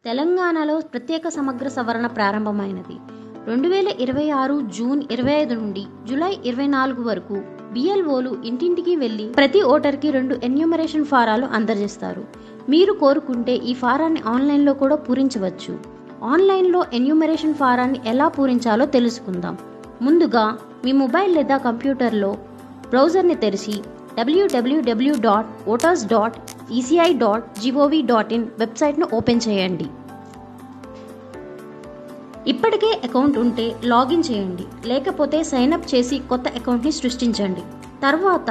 తెలంగాణలో ప్రత్యేక సమగ్ర సవరణ ప్రారంభమైనది. 2026 జూన్ 25 నుండి జూలై 24 వరకు బిఎల్ఓలు ఇంటింటికి వెళ్లి ప్రతి ఓటర్కి 2 ఎన్యూమరేషన్ ఫారాలు అందజేస్తారు. మీరు కోరుకుంటే ఈ ఫారాన్ని ఆన్లైన్లో కూడా పూరించవచ్చు. ఆన్లైన్లో ఎన్యూమరేషన్ ఫారాన్ని ఎలా పూరించాలో తెలుసుకుందాం. ముందుగా మీ మొబైల్ లేదా కంప్యూటర్లో బ్రౌజర్ని తెరిచి www.voters.eci.gov.in వెబ్సైట్ను ఓపెన్ చేయండి. ఇప్పటికే అకౌంట్ ఉంటే లాగిన్ చేయండి, లేకపోతే సైన్అప్ చేసి కొత్త అకౌంట్ని సృష్టించండి. తర్వాత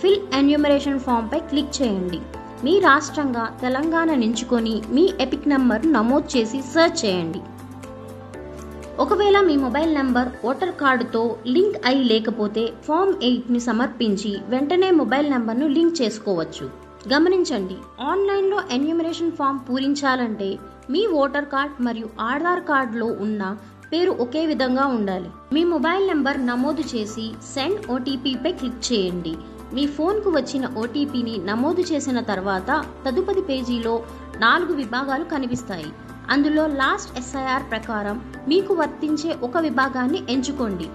ఫిల్ ఎన్యూమరేషన్ ఫామ్పై క్లిక్ చేయండి. మీ రాష్ట్రంగా తెలంగాణ ఎంచుకొని మీ ఎపిక్ నంబర్ నమోదు చేసి సెర్చ్ చేయండి. ఒకవేళ మీ మొబైల్ నంబర్ ఓటర్ కార్డుతో లింక్ అయి లేకపోతే ఫామ్ 8ని సమర్పించి వెంటనే మొబైల్ నంబర్ను లింక్ చేసుకోవచ్చు. గమనించండి, ఆన్లైన్లో ఎన్యూమరేషన్ ఫామ్ పూరించాలంటే మీ ఓటర్ కార్డ్ మరియు ఆధార్ కార్డులో ఉన్న పేరు ఒకే విధంగా ఉండాలి. మీ మొబైల్ నంబర్ నమోదు చేసి సెండ్ ఓటీపీపై క్లిక్ చేయండి. మీ ఫోన్కు వచ్చిన ఓటీపీని నమోదు చేసిన తర్వాత తదుపరి పేజీలో 4 విభాగాలు కనిపిస్తాయి. అందులో లాస్ట్ ఎస్ఐఆర్ ప్రకారం మీకు వర్తించే ఒక విభాగాన్ని ఎంచుకోండి.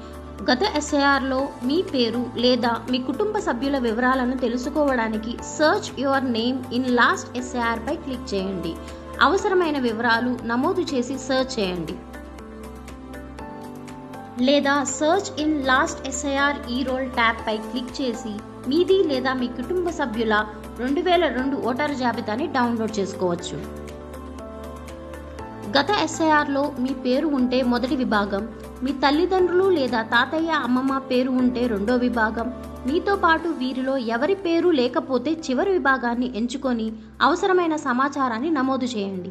గత ఎస్ఐఆర్లో మీ పేరు లేదా మీ కుటుంబ సభ్యుల వివరాలను తెలుసుకోవడానికి search your name in last SIR పై క్లిక్ చేయండి. అవసరమైన వివరాలు నమోదు చేసి సర్చ్ చేయండి. లేదా search in last SIR e roll tab పై క్లిక్ చేసి మీది లేదా మీ కుటుంబ సభ్యుల 2002 ఓటర్ జాబితాని డౌన్లోడ్ చేసుకోవచ్చు. గత ఎస్ఐఆర్లో మీ పేరు ఉంటే మొదటి విభాగం, మీ తల్లిదండ్రులు లేదా తాతయ్య అమ్మమ్మ పేరు ఉంటే రెండో విభాగం, మీతో పాటు వీరిలో ఎవరి పేరు లేకపోతే చివరి విభాగాన్ని ఎంచుకొని అవసరమైన సమాచారాన్ని నమోదు చేయండి.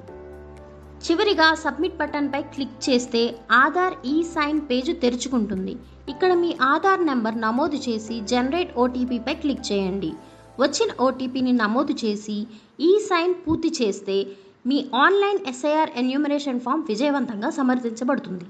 చివరిగా సబ్మిట్ బటన్పై క్లిక్ చేస్తే ఆధార్ ఈ సైన్ పేజ్ తెరుచుకుంటుంది. ఇక్కడ మీ ఆధార్ నెంబర్ నమోదు చేసి జనరేట్ ఓటీపీపై క్లిక్ చేయండి. వచ్చిన ఓటీపీని నమోదు చేసి ఈ సైన్ పూర్తి చేస్తే మీ ఆన్లైన్ ఎస్ఐఆర్ ఎన్యూమరేషన్ ఫామ్ విజయవంతంగా సమర్థించబడుతుంది.